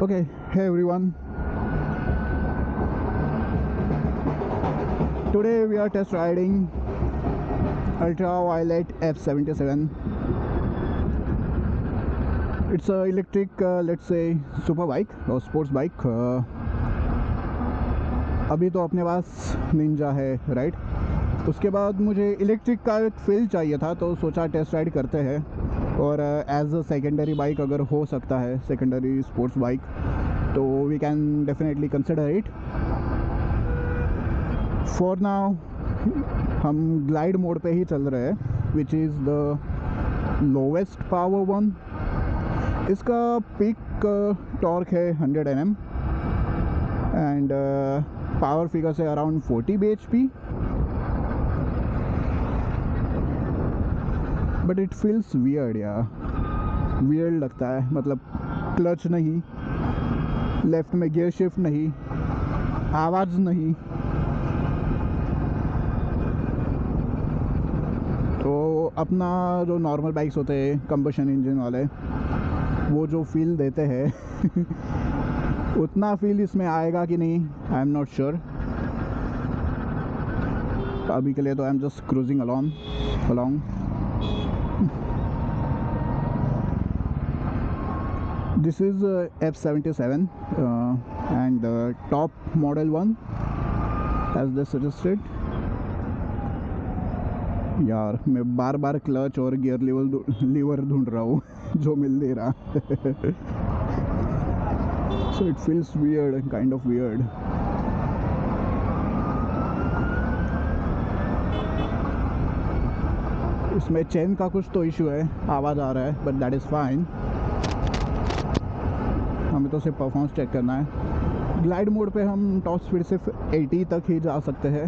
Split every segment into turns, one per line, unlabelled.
Okay, hey everyone. Today we are test riding Ultraviolet F77. It's a electric, let's say, super bike or sports bike. अभी तो अपने पास Ninja है, right? उसके बाद मुझे electric का एक फील चाहिए था, तो सोचा टेस्ट राइड करते हैं। और एज अ सेकेंडरी बाइक अगर हो सकता है, सेकेंडरी स्पोर्ट्स बाइक, तो we can definitely consider it. For now हम ग्लाइड मोड पे ही चल रहे हैं, which is the lowest power one. इसका पिक टॉर्क है 100 Nm एंड पावर फिगर से around 40 bhp, but it feels weird यार, वियर्ड लगता है। मतलब क्लच नहीं, लेफ्ट में गियर शिफ्ट नहीं, आवाज़ नहीं। तो अपना जो नॉर्मल बाइक्स होते हैं कंबशन इंजन वाले, वो जो फील देते हैं उतना फील इसमें आएगा कि नहीं, आई एम नॉट श्योर। अभी के लिए तो I am just cruising along. This is F77 and the top model one, as they suggested. यार मैं बार बार क्लच और गियर लीवर ढूंढ रहा हूँ जो मिल नहीं रहा। So it feels weird, kind of weird. इसमें चेन का कुछ तो इशू है, आवाज़ आ रहा है, बट दैट इज़ फाइन। हमें तो सिर्फ परफॉर्मेंस चेक करना है। ग्लाइड मोड पे हम टॉप स्पीड सिर्फ 80 तक ही जा सकते हैं।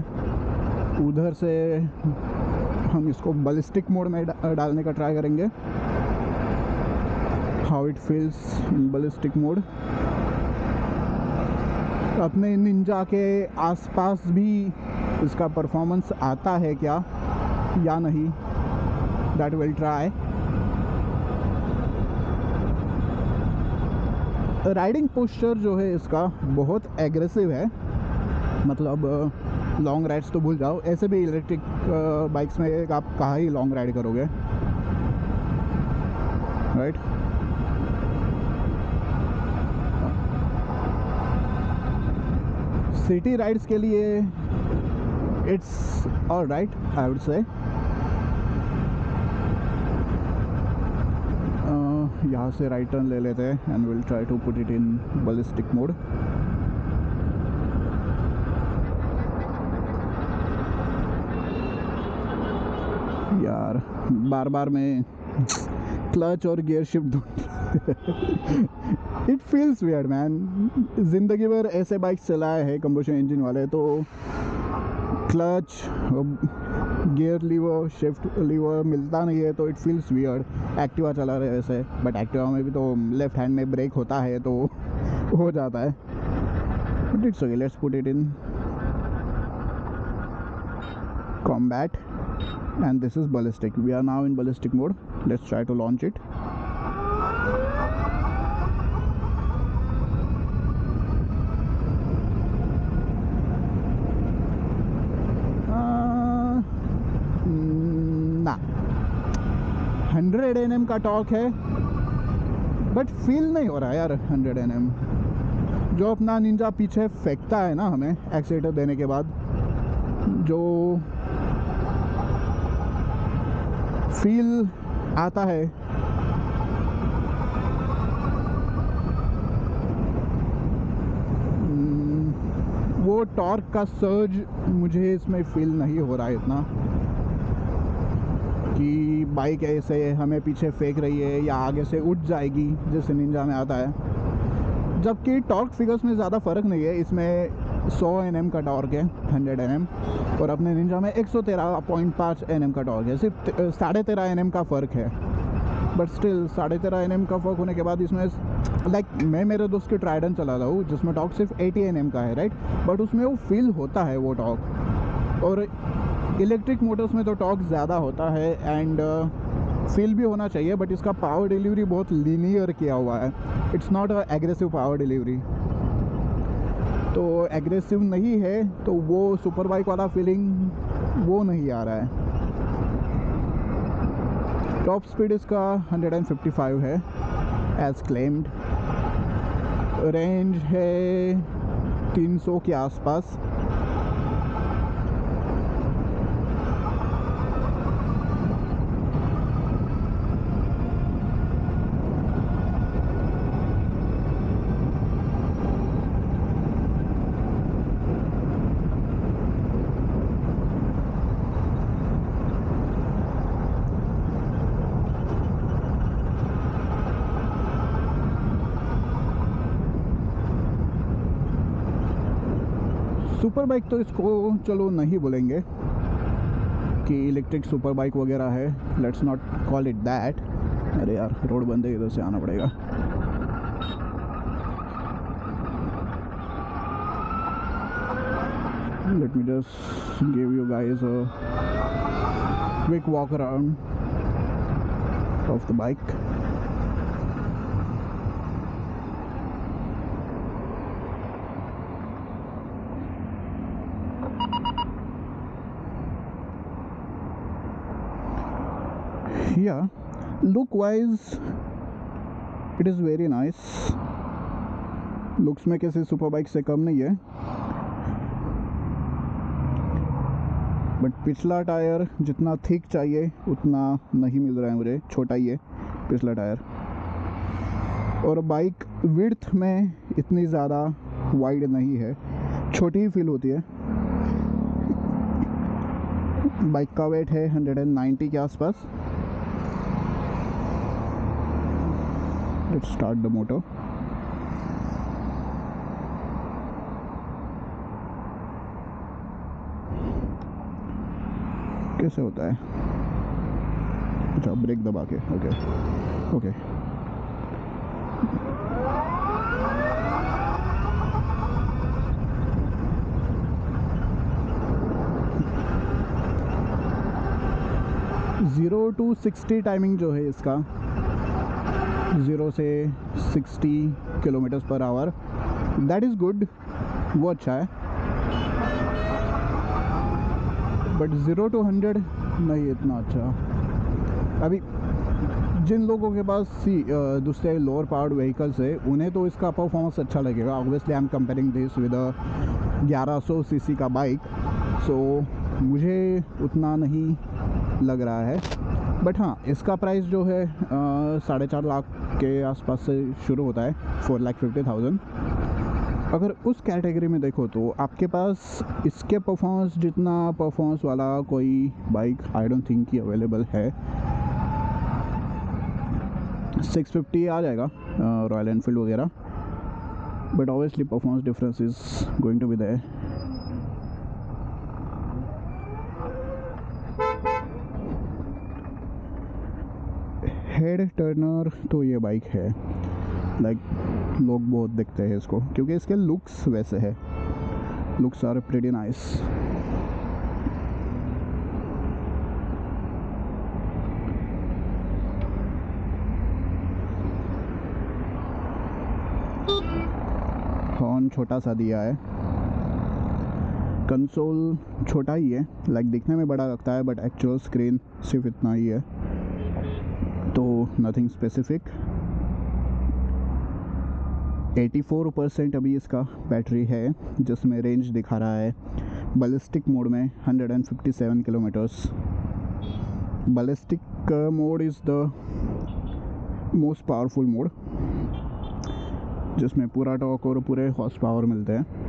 उधर से हम इसको बलिस्टिक मोड में डालने का ट्राई करेंगे। How it feels in ballistic mode. अपने निंजा के आसपास भी इसका परफॉर्मेंस आता है क्या या नहीं, that will try. Riding posture जो है इसका बहुत एग्रेसिव है। मतलब लॉन्ग राइड्स तो भूल जाओ, ऐसे भी इलेक्ट्रिक बाइक्स में आप कहाँ ही लॉन्ग राइड करोगे, राइट? सिटी राइड्स के लिए it's alright, I would say. यहाँ से राइट टर्न ले लेते हैं and will try to put it in ballistic mode. यार बार बार मैं क्लच और gear shift it feels weird man. ज़िंदगी भर ऐसे बाइक चलाए हैं कंबशन इंजन वाले, तो clutch, gear lever, shift lever मिलता नहीं है, तो इट फील्स वियर्ड। एक्टिवा चला रहे वैसे, बट एक्टिवा में भी तो लेफ्ट हैंड में ब्रेक होता है, तो हो जाता है। But it's okay, let's put it in combat and this is ballistic. We are now in ballistic mode. Let's try to launch it. ना 100 Nm का टॉर्क है, बट फील नहीं हो रहा है यार 100 Nm। जो अपना निंजा पीछे फेंकता है ना हमें एक्सीलेटर देने के बाद, जो फील आता है, वो टॉर्क का सर्ज मुझे इसमें फील नहीं हो रहा है इतना कि बाइक ऐसे हमें पीछे फेंक रही है या आगे से उठ जाएगी जैसे निंजा में आता है। जबकि टॉर्क फिगर्स में ज़्यादा फ़र्क नहीं है, इसमें 100 Nm का टॉर्क है, 100 Nm, और अपने निंजा में 113.5 Nm का टॉर्क है। सिर्फ 13.5 Nm का फ़र्क है, बट स्टिल 13.5 Nm का फ़र्क होने के बाद इसमें मैं मेरे दोस्त के ट्राइडन चला रहा हूँ जिसमें टॉर्क सिर्फ 80 Nm का है, राइट? बट उसमें वो फील होता है वो टॉर्क। और इलेक्ट्रिक मोटर्स में तो टॉर्क ज़्यादा होता है एंड फील भी होना चाहिए, बट इसका पावर डिलीवरी बहुत लीनियर किया हुआ है। It's not a aggressive power delivery, तो एग्रेसिव नहीं है तो वो सुपर बाइक वाला फीलिंग वो नहीं आ रहा है। टॉप स्पीड इसका 155 है एज क्लेम्ड। रेंज है 300 के आसपास। सुपर बाइक तो इसको चलो नहीं बोलेंगे कि इलेक्ट्रिक सुपर बाइक वगैरह है, let's not call it that. अरे यार रोड बंद है, इधर से आना पड़ेगा। Let me just give you guys a quick walk around of the bike. Yeah, look wise it is very nice. Looks में किसी सुपर बाइक से कम नहीं है, बट पिछला टायर जितना थिक चाहिए उतना नहीं मिल रहा है मुझे, छोटा ही है पिछला टायर। और बाइक विड्थ में इतनी ज़्यादा वाइड नहीं है, छोटी ही फील होती है। बाइक का वेट है 190 के आसपास। Let's start the motor. कैसे होता है? अच्छा, ब्रेक दबा के। Okay okay. Zero to 60 timing जो है इसका, 0 से 60 kilometres per hour, that is good, वो अच्छा है। बट 0 to 100 नहीं इतना अच्छा। अभी जिन लोगों के पास दूसरे लोअर पावर्ड व्हीकल्स है उन्हें तो इसका परफॉर्मेंस अच्छा लगेगा। Obviously I am comparing this with 1100 CC का बाइक, सो मुझे उतना नहीं लग रहा है। बट हाँ, इसका प्राइस जो है 4.5 लाख के आसपास से शुरू होता है, 4,50,000। अगर उस कैटेगरी में देखो तो आपके पास इसके परफॉर्मेंस जितना परफॉर्मेंस वाला कोई बाइक आई डोंट थिंक कि अवेलेबल है। 650 आ जाएगा रॉयल एनफील्ड वगैरह, but obviously performance difference is going to be there. Head turner तो ये बाइक है, लाइक लोग बहुत देखते हैं इसको क्योंकि इसके लुक्स वैसे है, looks are pretty nice. Horn छोटा सा दिया है, कंसोल छोटा ही है, लाइक दिखने में बड़ा लगता है बट एक्चुअल स्क्रीन सिर्फ इतना ही है, तो नथिंग स्पेसिफिक। 84% अभी इसका बैटरी है, जिसमें रेंज दिखा रहा है बैलिस्टिक मोड में 157 kilometres. Ballistic mode is the most powerful mode, जिसमें पूरा टॉर्क और पूरे हॉर्स पावर मिलते हैं।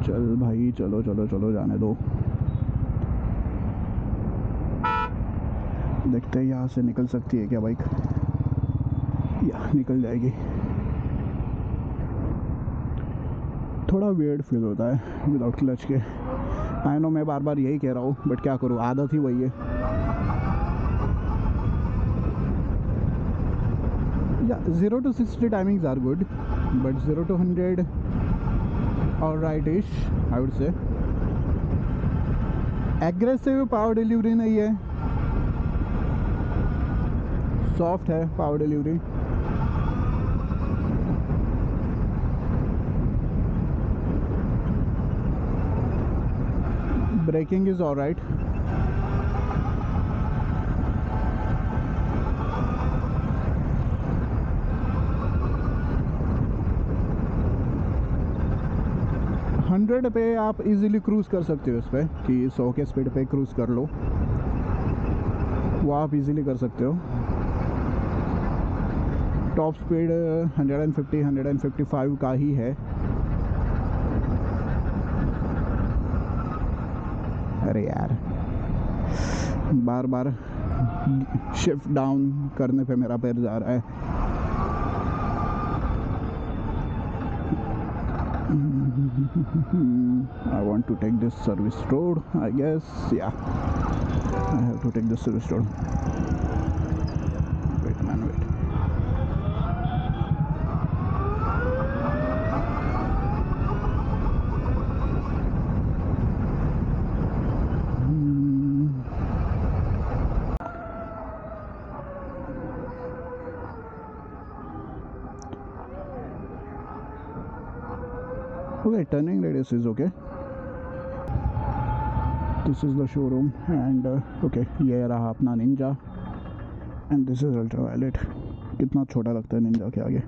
चल भाई, चलो चलो चलो, जाने दो। देखते हैं यहाँ से निकल सकती है क्या बाइक। या निकल जाएगी। थोड़ा वियर्ड फील होता है विदाउट क्लच के। आई नो मैं बार बार यही कह रहा हूँ, बट क्या करूँ, आदत ही वही है। Yeah, 0 to 60 timings are good, but 0 to 100 alright-ish, I would say. Aggressive power delivery नहीं है, सॉफ्ट है power delivery. Braking is alright. Hundred पे आप इजीली क्रूज़ कर सकते हो इस पर, कि 100 के स्पीड पे क्रूज़ कर लो, वो आप इजीली कर सकते हो. टॉप स्पीड 150 155 का ही है. अरे यार, बार बार शिफ्ट डाउन करने पे मेरा पैर जा रहा है. I want to take this service road, I guess. Yeah, I have to take this service road. Wait man, wait. Okay, turning radius is okay. This is the showroom and okay, ये रहा अपना Ninja and this is ultraviolet. कितना छोटा लगता है Ninja के आगे.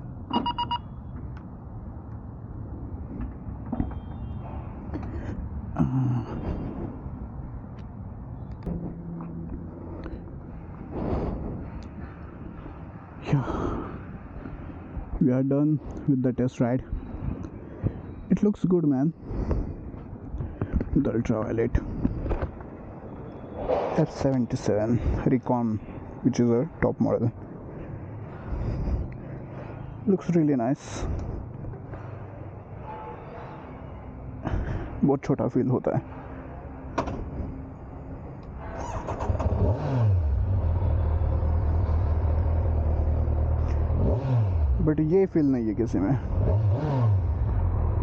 Yeah, we are done with the test ride. It looks good, man. The ultraviolet F77 Recon, which is a top model, looks really nice. बहुत छोटा फील होता है. बट ये फील नहीं है किसी में.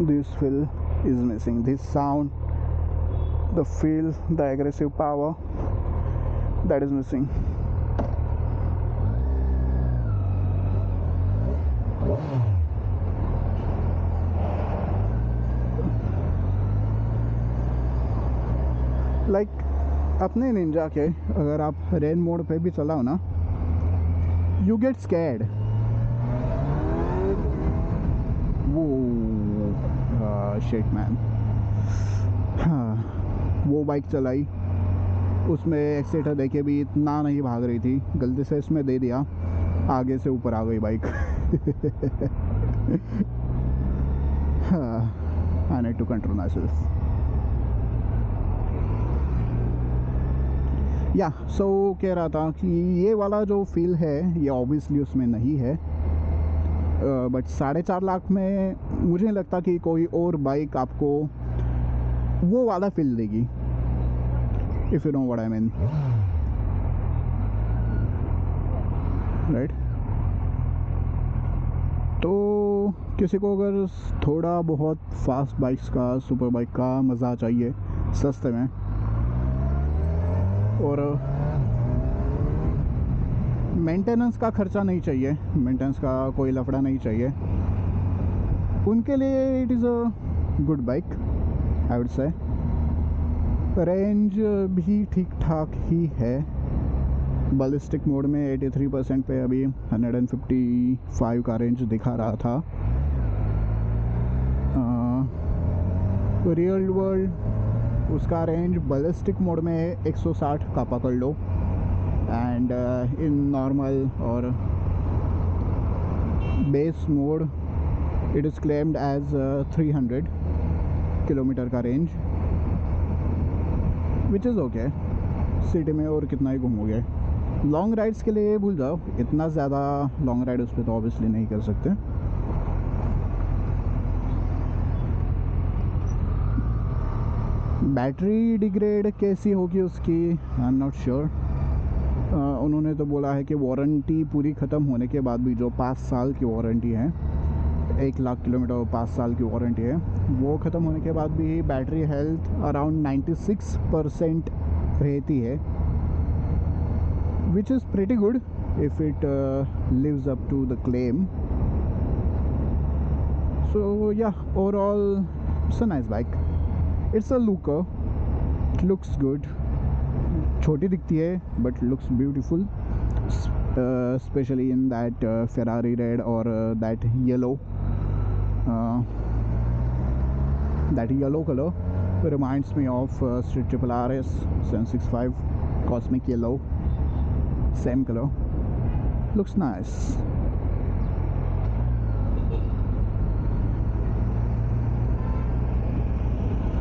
This feel is missing. This sound, the feel, the aggressive power, that is missing. Like अपने निंजा के अगर आप रेन मोड पे भी चलाओ ना, you get scared. Shit man. हाँ, वो बाइक चलाई, उसमें एक्सीटर देके भी इतना नहीं भाग रही थी, गलती से इसमें दे दिया, आगे से ऊपर आ गई बाइक. हाँ, I need to control myself. या सो कह रहा था कि ये वाला जो फील है ये ऑब्वियसली उसमें नहीं है, बट 4.5 लाख में मुझे नहीं लगता कि कोई और बाइक आपको वो वाला फील देगी, if you know what I mean, right. तो किसी को अगर थोड़ा बहुत फास्ट बाइक्स का, सुपर बाइक का मज़ा चाहिए सस्ते में, और मेंटेनेंस का खर्चा नहीं चाहिए, मेंटेनेंस का कोई लफड़ा नहीं चाहिए, उनके लिए it is a good bike, I would say. Range भी ठीक ठाक ही है. बैलिस्टिक मोड में 83% पे अभी 155 का रेंज दिखा रहा था. रियल वर्ल्ड उसका रेंज बैलिस्टिक मोड में 160 का पकड़ लो, एंड इन नॉर्मल और base mode it is claimed as 300 kilometre का range, which is okay. City में और कितना ही घूमोगे. लॉन्ग राइड्स के लिए भूल जाओ, इतना ज़्यादा लॉन्ग राइड उस पर तो ऑब्वियसली नहीं कर सकते. बैटरी डिग्रेड कैसी होगी उसकी, आई एम नॉट श्योर. उन्होंने तो बोला है कि वारंटी पूरी ख़त्म होने के बाद भी जो 5 साल की वारंटी है, 1,00,000 किलोमीटर और 5 साल की वारंटी है, वो ख़त्म होने के बाद भी बैटरी हेल्थ अराउंड 96% रहती है, which is pretty good if it lives up to the claim. So yeah, overall it's a nice bike. It's a looker. It looks good. छोटी दिखती है but looks beautiful, especially in that Ferrari red or that yellow color. Reminds me of Street Triple RS 765 Cosmic Yellow, same color. Looks nice.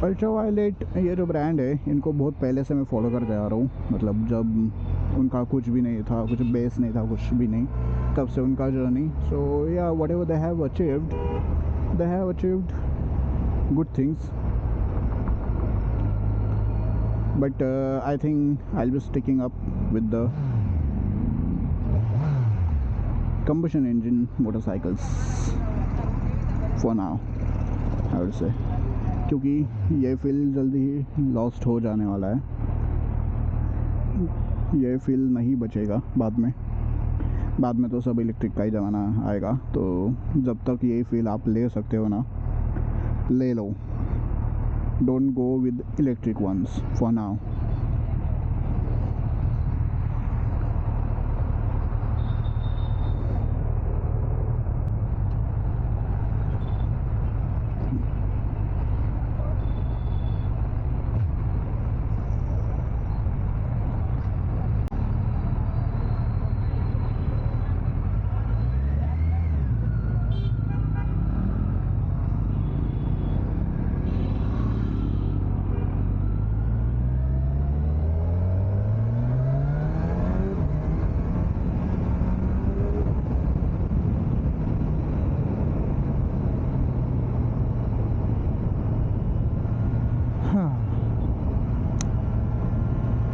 Ultraviolet ये जो brand है, इनको बहुत पहले से मैं फॉलो करते आ रहा हूँ, मतलब जब उनका कुछ भी नहीं था, कुछ बेस नहीं था, कुछ भी नहीं, तब से उनका जर्नी. सो या whatever they have achieved good things, but I think I will be sticking up with the combustion engine motorcycles for now, I would say, क्योंकि ये फील जल्दी ही लॉस्ट हो जाने वाला है. ये फील नहीं बचेगा बाद में तो सब इलेक्ट्रिक का ही ज़माना आएगा. तो जब तक ये फील आप ले सकते हो ना, ले लो. Don't go with electric ones for now.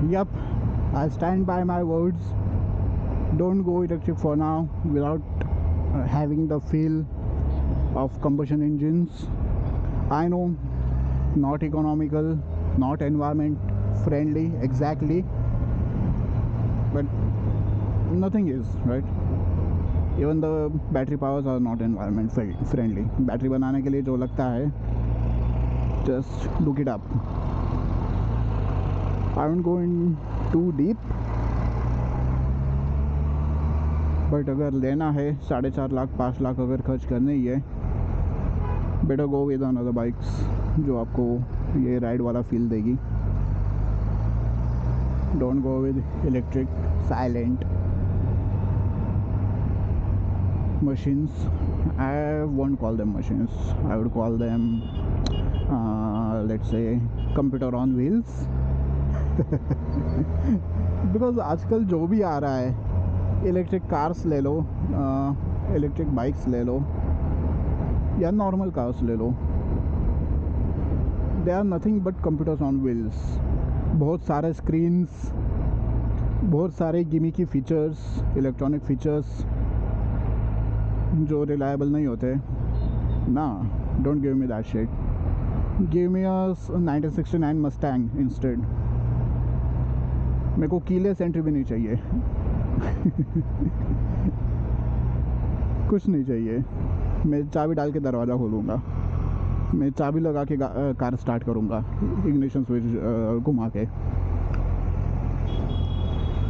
Yep, I stand by my words. Don't go electric for now without having the feel of combustion engines. I know, not economical, not environment friendly exactly, but nothing is, right? Even the battery powers are not environment friendly. Battery बनाने के लिए जो लगता है, just look it up. I won't go in too deep, but अगर लेना है 4.5 लाख 5 लाख अगर खर्च करने ही है, better go with another bikes जो आपको ये राइड वाला फील देगी. Don't go with electric silent machines. I won't call them machines, I would call them let's say computer on wheels. Because आजकल जो भी आ रहा है, इलेक्ट्रिक कार्स ले लो, इलेक्ट्रिक बाइक्स ले लो, या नॉर्मल कार्स ले लो, they are nothing but computers on wheels. बहुत सारे स्क्रीन्स, बहुत सारे गिमिकी फीचर्स, इलेक्ट्रॉनिक फीचर्स जो रिलायबल नहीं होते ना. Don't give me that shit. Give me a 1969 Mustang instead. मेरे को कीलेस एंट्री भी नहीं चाहिए. कुछ नहीं चाहिए. मैं चाबी डाल के दरवाज़ा खोलूँगा, मैं चाबी लगा के कार स्टार्ट करूँगा, इग्निशन स्विच घुमा के.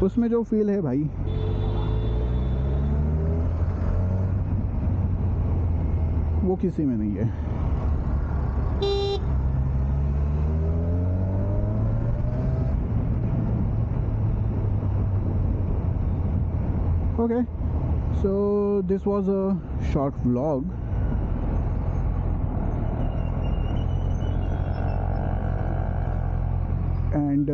उसमें जो फील है भाई, वो किसी में नहीं है. Okay, so this was a short vlog. And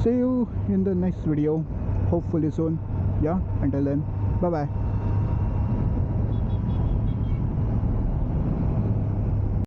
see you in the next video, hopefully soon. Yeah, until then, bye bye.